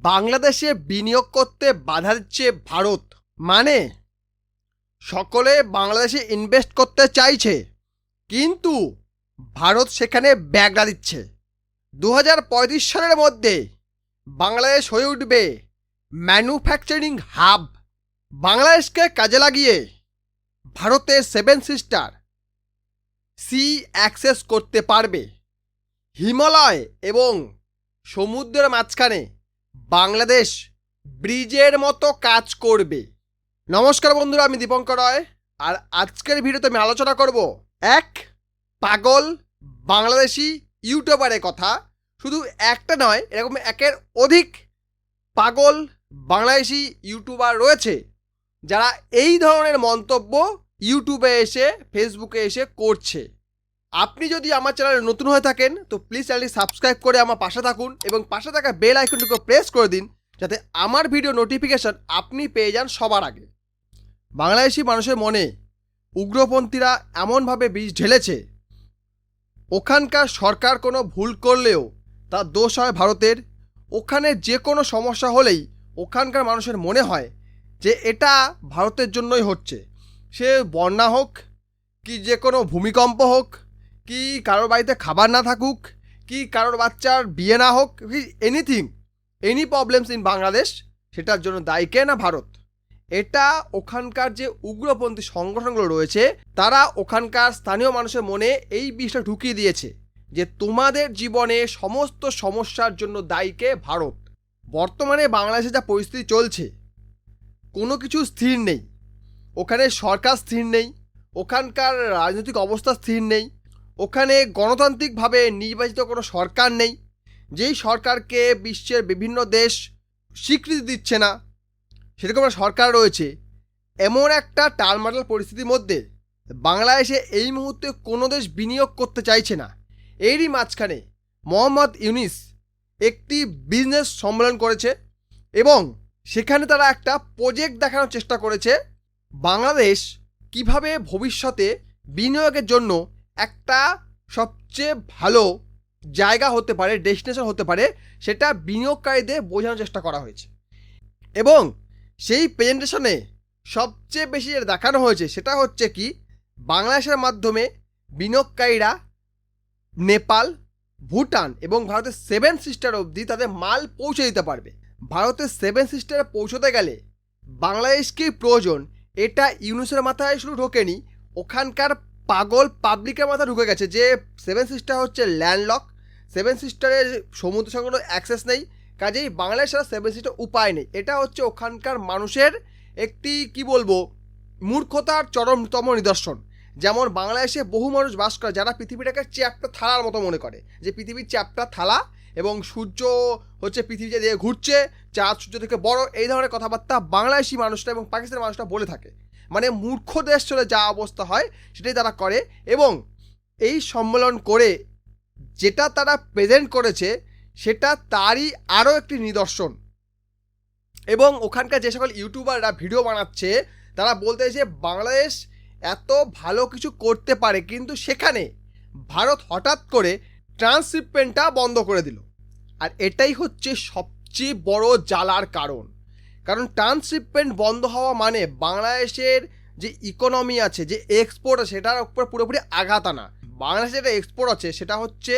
বাংলাদেশে বিনিয়োগ করতে বাধা দিচ্ছে ভারত। মানে সকলে বাংলাদেশে ইনভেস্ট করতে চাইছে, কিন্তু ভারত সেখানে ব্যাগড়া দিচ্ছে। 2035 সালের মধ্যে বাংলাদেশ হয়ে উঠবে ম্যানুফ্যাকচারিং হাব। বাংলাদেশকে কাজে লাগিয়ে ভারতের 7 সিস্টার সি অ্যাক্সেস করতে পারবে। হিমালয় এবং সমুদ্রের মাঝখানে বাংলাদেশ ব্রিজের মতো কাজ করবে। নমস্কার বন্ধুরা, আমি দীপঙ্কর রয়, আর আজকের ভিডিওতে আমি আলোচনা করব এক পাগল বাংলাদেশি ইউটিউবারের কথা। শুধু একটা নয়, এরকম একের অধিক পাগল বাংলাদেশি ইউটিউবার রয়েছে যারা এই ধরনের মন্তব্য ইউটিউবে এসে, ফেসবুকে এসে করছে। আপনি যদি আমার চ্যানেলে নতুন হয়ে থাকেন তো প্লিজ চ্যানেলটি সাবস্ক্রাইব করে আমার পাশে থাকুন এবং পাশে থাকা বেল আইকনটিকে প্রেস করে দিন, যাতে আমার ভিডিও নোটিফিকেশন আপনি পেয়ে যান সবার আগে। বাংলাদেশি মানুষের মনে উগ্রপন্থীরা এমনভাবে বীজ ঢেলেছে, ওখানকার সরকার কোনো ভুল করলেও তার দোষ হয় ভারতের। ওখানে যে কোনো সমস্যা হলেই ওখানকার মানুষের মনে হয় যে এটা ভারতের জন্যই হচ্ছে। সে বন্যা হোক, কি যে কোনো ভূমিকম্প হোক, কি কারোর বাড়িতে খাবার না থাকুক, কি কারোর বাচ্চার বিয়ে না হোক, anything, any problems in Bangladesh, সেটার জন্য দায়ী কে না ভারত। এটা ওখানকার যে উগ্রপন্থী সংগঠনগুলো রয়েছে তারা ওখানকার স্থানীয় মানুষের মনে এই বিষয়টা ঢুকিয়ে দিয়েছে যে তোমাদের জীবনে সমস্ত সমস্যার জন্য দায়ী কে ভারত। বর্তমানে বাংলাদেশে যা পরিস্থিতি চলছে, কোনো কিছু স্থির নেই। ওখানে সরকার স্থির নেই, ওখানকার রাজনৈতিক অবস্থা স্থির নেই, ওখানে গণতান্ত্রিকভাবে নির্বাচিত কোনো সরকার নেই। যেই সরকারকে বিশ্বের বিভিন্ন দেশ স্বীকৃতি দিচ্ছে না, সেরকম একটা সরকার রয়েছে। এমন একটা টালমাটাল পরিস্থিতির মধ্যে বাংলাদেশে এই মুহূর্তে কোনো দেশ বিনিয়োগ করতে চাইছে না। এরই মাঝখানে মোহাম্মদ ইউনিস একটি বিজনেস সম্মেলন করেছে এবং সেখানে তারা একটা প্রজেক্ট দেখানোর চেষ্টা করেছে বাংলাদেশ কিভাবে ভবিষ্যতে বিনিয়োগের জন্য একটা সবচেয়ে ভালো জায়গা হতে পারে, ডেস্টিনেশন হতে পারে, সেটা বিনিয়োগকারীদের বোঝানোর চেষ্টা করা হয়েছে। এবং সেই প্রেজেন্টেশনে সবচেয়ে বেশি যেটা দেখানো হয়েছে সেটা হচ্ছে কি, বাংলাদেশের মাধ্যমে বিনিয়োগকারীরা নেপাল, ভুটান এবং ভারতের 7 সিস্টার অবধি তাদের মাল পৌঁছে দিতে পারবে। ভারতের 7 সিস্টারে পৌঁছতে গেলে বাংলাদেশকেই প্রয়োজন, এটা ইউনুসের মাথায় শুধু ঢোকেনি, ওখানকার পাগল পাবলিকের মাথায় ঢুকে গেছে যে 7 সিস্টার হচ্ছে ল্যান্ডলক, 7 সিস্টারের সমুদ্র সংলগ্ন অ্যাক্সেস নেই, কাজেই বাংলাদেশের 7 সিস্টার উপায় নেই। এটা হচ্ছে ওখানকার মানুষের একটি কি বলবো, মূর্খতার চরমতম নিদর্শন। যেমন বাংলাদেশে বহু মানুষ বাস করে যারা পৃথিবীটাকে চ্যাপ্টা থালার মতো মনে করে, যে পৃথিবীর চ্যাপ্টা থালা এবং সূর্য হচ্ছে পৃথিবীতে দিয়ে ঘুরছে, চাঁদ সূর্য থেকে বড়, এই ধরনের কথাবার্তা বাংলাদেশি মানুষরা এবং পাকিস্তানের মানুষরা বলে থাকে। মানে মূর্খ দেশ চলে যা অবস্থা হয় সেটাই তারা করে। এবং এই সম্মেলন করে যেটা তারা প্রেজেন্ট করেছে সেটা তারই আরও একটি নিদর্শন। এবং ওখানকার যে সকল ইউটিউবাররা ভিডিও বানাচ্ছে তারা বলতে চাইছে বাংলাদেশ এত ভালো কিছু করতে পারে, কিন্তু সেখানে ভারত হঠাৎ করে ট্রান্সশিপমেন্টটা বন্ধ করে দিল। আর এটাই হচ্ছে সবচেয়ে বড় জ্বালার কারণ। কারণ ট্রান্সশিপমেন্ট বন্ধ হওয়া মানে বাংলাদেশের যে ইকোনমি আছে, যে এক্সপোর্ট আছে, সেটার উপর পুরোপুরি আঘাত আনা। বাংলাদেশে যেটা এক্সপোর্ট আছে সেটা হচ্ছে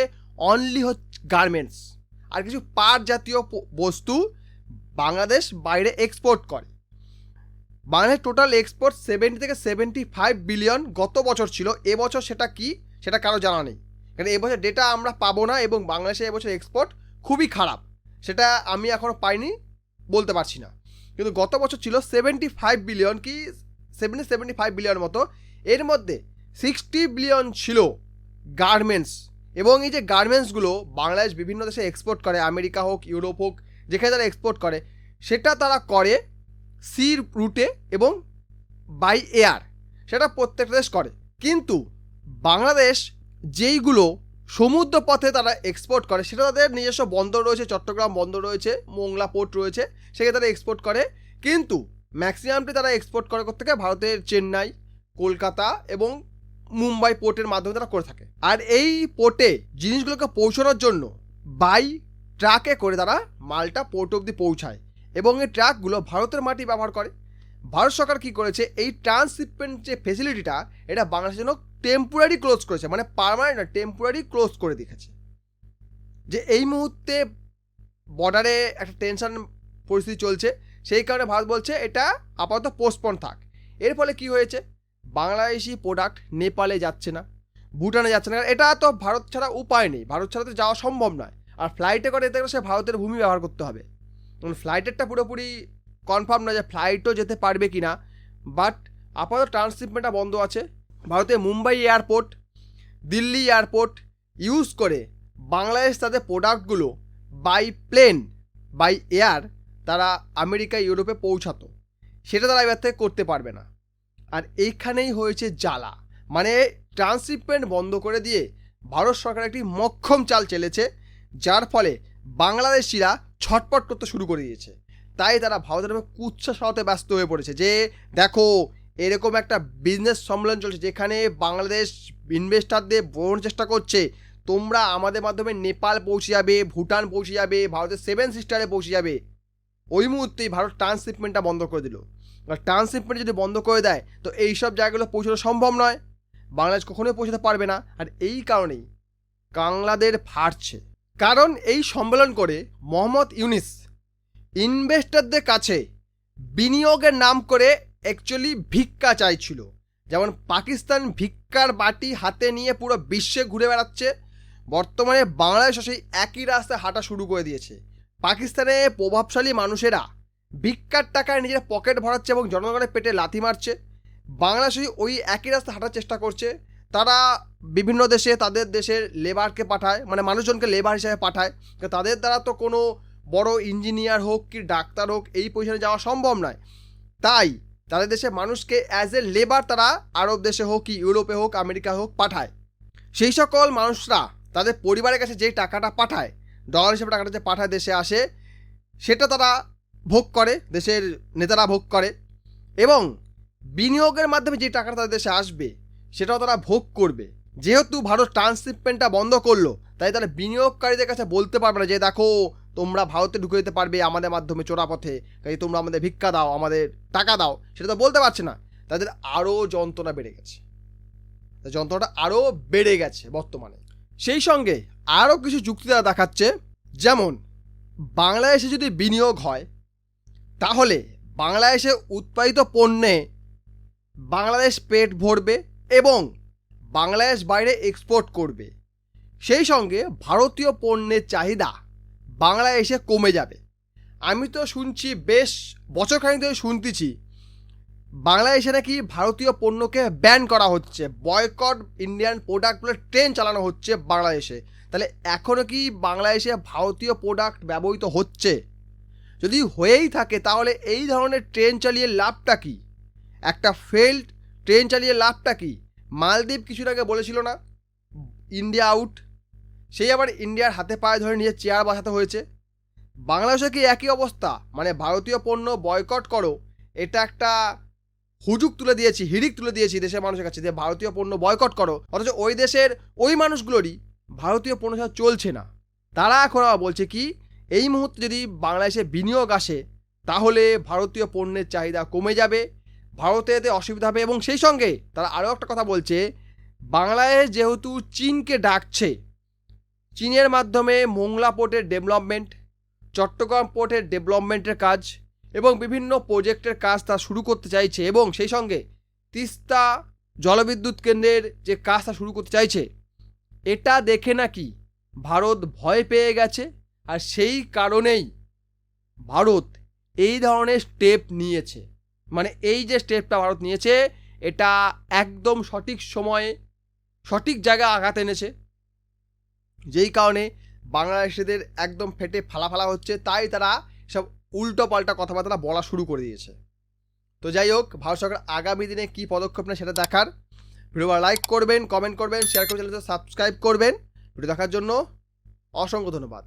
অনলি হচ্ছে গার্মেন্টস আর কিছু পাট জাতীয় বস্তু বাংলাদেশ বাইরে এক্সপোর্ট করে। বাংলাদেশ টোটাল এক্সপোর্ট 70 থেকে 75 বিলিয়ন গত বছর ছিল। এবছর সেটা কি সেটা কারো জানা নেই, কারণ এবছর ডেটা আমরা পাবো না এবং বাংলাদেশের এবছর এক্সপোর্ট খুবই খারাপ, সেটা আমি এখনও পাইনি, বলতে পারছি না। কিন্তু গত বছর ছিল 75 বিলিয়ন কি 75 বিলিয়ন মতো। এর মধ্যে 60 বিলিয়ন ছিল গার্মেন্টস। এবং এই যে গার্মেন্টসগুলো বাংলাদেশ বিভিন্ন দেশে এক্সপোর্ট করে, আমেরিকা হোক, ইউরোপ হোক, যেখানে তারা এক্সপোর্ট করে, সেটা তারা করে সি রুটে এবং বাই এয়ার, সেটা প্রত্যেকটা দেশ করে। কিন্তু বাংলাদেশ যেইগুলো সমুদ্র পথে তারা এক্সপোর্ট করে সেটা তাদের নিজস্ব বন্দর রয়েছে, চট্টগ্রাম বন্দর রয়েছে, মোংলা পোর্ট রয়েছে, সেখানে তারা এক্সপোর্ট করে। কিন্তু ম্যাক্সিমামটি তারা এক্সপোর্ট করে থেকে ভারতের চেন্নাই, কলকাতা এবং মুম্বাই পোর্টের মাধ্যমে তারা করে থাকে। আর এই পোর্টে জিনিসগুলোকে পৌঁছানোর জন্য বাই ট্রাকে করে তারা মালটা পোর্ট অবধি পৌঁছায় এবং এই ট্রাকগুলো ভারতের মাটি ব্যবহার করে। ভারত সরকার কী করেছে, এই ট্রান্সশিপমেন্ট যে ফেসিলিটিটা এটা বাংলাদেশের জন্য টেম্পোরারি ক্লোজ করেছে, মানে পার্মানেন্ট না, টেম্পোরারি ক্লোজ করে দেখেছে। যে এই মুহূর্তে বর্ডারে একটা টেনশন পরিস্থিতি চলছে, সেই কারণে ভারত বলছে এটা আপাতত পোস্টপন থাক। এর ফলে কি হয়েছে, বাংলাদেশি প্রোডাক্ট নেপালে যাচ্ছে না, ভুটানে যাচ্ছে না, এটা তো ভারত ছাড়া উপায় নেই, ভারত ছাড়া তো যাওয়া সম্ভব নয়। আর ফ্লাইটে করে যেতে গেলে সে ভারতের ভূমি ব্যবহার করতে হবে। ফ্লাইটেরটা পুরোপুরি কনফার্ম না যে ফ্লাইটও যেতে পারবে কি না, বাট আপাতত ট্রান্সশিপমেন্টটা বন্ধ আছে। ভারতের Mumbai airport, Delhi airport use করে বাংলাদেশ তাদের প্রোডাক্টগুলো বাই প্লেন, বাই এয়ার তারা আমেরিকা, ইউরোপে পৌঁছাতো, সেটা তারা এবার থেকে করতে পারবে না। আর এইখানেই হয়েছে জ্বালা, মানে ট্রান্সশিপমেন্ট বন্ধ করে দিয়ে ভারত সরকার একটি মক্ষম চাল চেলেছে, যার ফলে বাংলাদেশিরা ছটপট করতে শুরু করে দিয়েছে। তাই তারা ভারতের নামে কুৎসা সরাতে ব্যস্ত হয়ে পড়েছে যে দেখো এরকম একটা বিজনেস সম্মেলন চলছে যেখানে বাংলাদেশ ইনভেস্টারদের বোঝানোর চেষ্টা করছে তোমরা আমাদের মাধ্যমে নেপাল পৌঁছে যাবে, ভুটান পৌঁছে যাবে, ভারতের 7 সিস্টারে পৌঁছে যাবে। ওই মুহূর্তেই ভারত ট্রান্সশিপমেন্টটা বন্ধ করে দিল। আর ট্রান্সশিপমেন্ট যদি বন্ধ করে দেয় তো এইসব জায়গাগুলো পৌঁছানো সম্ভব নয়, বাংলাদেশ কখনোই পৌঁছাতে পারবে না। আর এই কারণেই কাংলাদের ফাটছে, কারণ এই সম্মেলন করে মোহাম্মদ ইউনিস ইনভেস্টরদের কাছে বিনিয়োগের নাম করে অ্যাকচুয়ালি ভিক্ষা চাইছিল। যেমন পাকিস্তান ভিক্ষার বাটি হাতে নিয়ে পুরো বিশ্বে ঘুরে বেড়াচ্ছে, বর্তমানে বাংলাদেশও সেই একই রাস্তায় হাঁটা শুরু করে দিয়েছে। পাকিস্তানে প্রভাবশালী মানুষেরা ভিক্ষার টাকায় নিজের পকেট ভরাচ্ছে এবং জনগণের পেটে লাথি মারছে। বাংলাদেশই ওই একই রাস্তা হাঁটার চেষ্টা করছে। তারা বিভিন্ন দেশে তাদের দেশের লেবারকে পাঠায়, মানে মানুষজনকে লেবার হিসেবে পাঠায়। তাদের দ্বারা তো কোনো বড় ইঞ্জিনিয়ার হোক কি ডাক্তার হোক এই পজিশনে যাওয়া সম্ভব নয়, তাই তাদের দেশে মানুষকে অ্যাজ এ লেবার তারা আরব দেশে হোক কি ইউরোপে হোক আমেরিকা হোক পাঠায়। সেই সকল মানুষরা তাদের পরিবারের কাছে যেই টাকাটা পাঠায়, ডলার হিসেবে টাকাটা যে পাঠায় দেশে আসে, সেটা তারা ভোগ করে, দেশের নেতারা ভোগ করে, এবং বিনিয়োগের মাধ্যমে যে টাকাটা তাদের দেশে আসবে সেটাও তারা ভোগ করবে। যেহেতু ভারত ট্রান্সশিপমেন্টটা বন্ধ করলো, তাই তারা বিনিয়োগকারীদের কাছে বলতে পারবে না যে দেখো তোমরা ভারতে ঢুকে যেতে পারবে আমাদের মাধ্যমে চোরাপথে, তাই তোমরা আমাদের ভিক্ষা দাও, আমাদের টাকা দাও, সেটা তো বলতে পারছে না। তাদের আরও যন্ত্রণা বেড়ে গেছে, যন্ত্রণাটা আরও বেড়ে গেছে বর্তমানে। সেই সঙ্গে আরও কিছু যুক্তি তারা দেখাচ্ছে, যেমন বাংলাদেশে যদি বিনিয়োগ হয় তাহলে বাংলাদেশে উৎপাদিত পণ্যে বাংলাদেশ পেট ভরবে এবং বাংলাদেশ বাইরে এক্সপোর্ট করবে। সেই সঙ্গে ভারতীয় পণ্যের চাহিদা বাংলাদেশে কমে যাবে। আমি তো শুনছি, বেশ বছরখানেক ধরে শুনতেছি বাংলাদেশে নাকি ভারতীয় পণ্যকে ব্যান করা হচ্ছে, বয়কট ইন্ডিয়ান প্রোডাক্টগুলো ট্রেন চালানো হচ্ছে বাংলাদেশে। তাহলে এখনও কি বাংলাদেশে ভারতীয় প্রোডাক্ট ব্যবহৃত হচ্ছে? যদি হয়েই থাকে তাহলে এই ধরনের ট্রেন চালিয়ে লাভটা কি? একটা ফেল্ড ট্রেন চালিয়ে লাভটা কি? মালদ্বীপ কিছুদিন আগে বলেছিল না ইন্ডিয়া আউট, সেই আবার ইন্ডিয়ার হাতে পায়ে ধরে নিজের চেয়ার বাঁচাতে হয়েছে। বাংলাদেশে কি একই অবস্থা? মানে ভারতীয় পণ্য বয়কট করো, এটা একটা হুজুক তুলে দিয়েছি, হিড়িক তুলে দিয়েছি দেশের মানুষের কাছে যে ভারতীয় পণ্য বয়কট করো, অথচ ওই দেশের ওই মানুষগুলোরই ভারতীয় পণ্য ছাড়া চলছে না। তারা এখন আবার বলছে কি এই মুহূর্তে যদি বাংলাদেশে বিনিয়োগ আসে তাহলে ভারতীয় পণ্যের চাহিদা কমে যাবে, ভারতে এতে অসুবিধা হবে। এবং সেই সঙ্গে তারা আরও একটা কথা বলছে, বাংলাদেশ যেহেতু চীনকে ডাকছে, চীনের মাধ্যমে মোংলা পোর্টের ডেভেলপমেন্ট, চট্টগ্রাম পোর্টের ডেভেলপমেন্টের কাজ এবং বিভিন্ন প্রজেক্টের কাজ তা শুরু করতে চাইছে, এবং সেই সঙ্গে তিস্তা জলবিদ্যুৎ কেন্দ্রের যে কাজটা শুরু করতে চাইছে, এটা দেখে নাকি ভারত ভয় পেয়ে গেছে। আর সেই কারণেই ভারত এই ধরনের স্টেপ নিয়েছে। মানে এই যে স্টেপটা ভারত নিয়েছে এটা একদম সঠিক সময়ে সঠিক জায়গায় আঘাত এনেছে, যেই কারণে বাংলাদেশিদের একদম ফেটে ফালা হচ্ছে। তাই তারা সব উল্টো পাল্টা কথাবার্তা বলা শুরু করে দিয়েছে। তো যাই হোক, ভারত সরকার আগামী দিনে কী পদক্ষেপ নেয় সেটা দেখার। ভিডিও লাইক করবেন, কমেন্ট করবেন, শেয়ার করবেন, চ্যানেলটা সাবস্ক্রাইব করবেন। ভিডিও দেখার জন্য অসংখ্য ধন্যবাদ।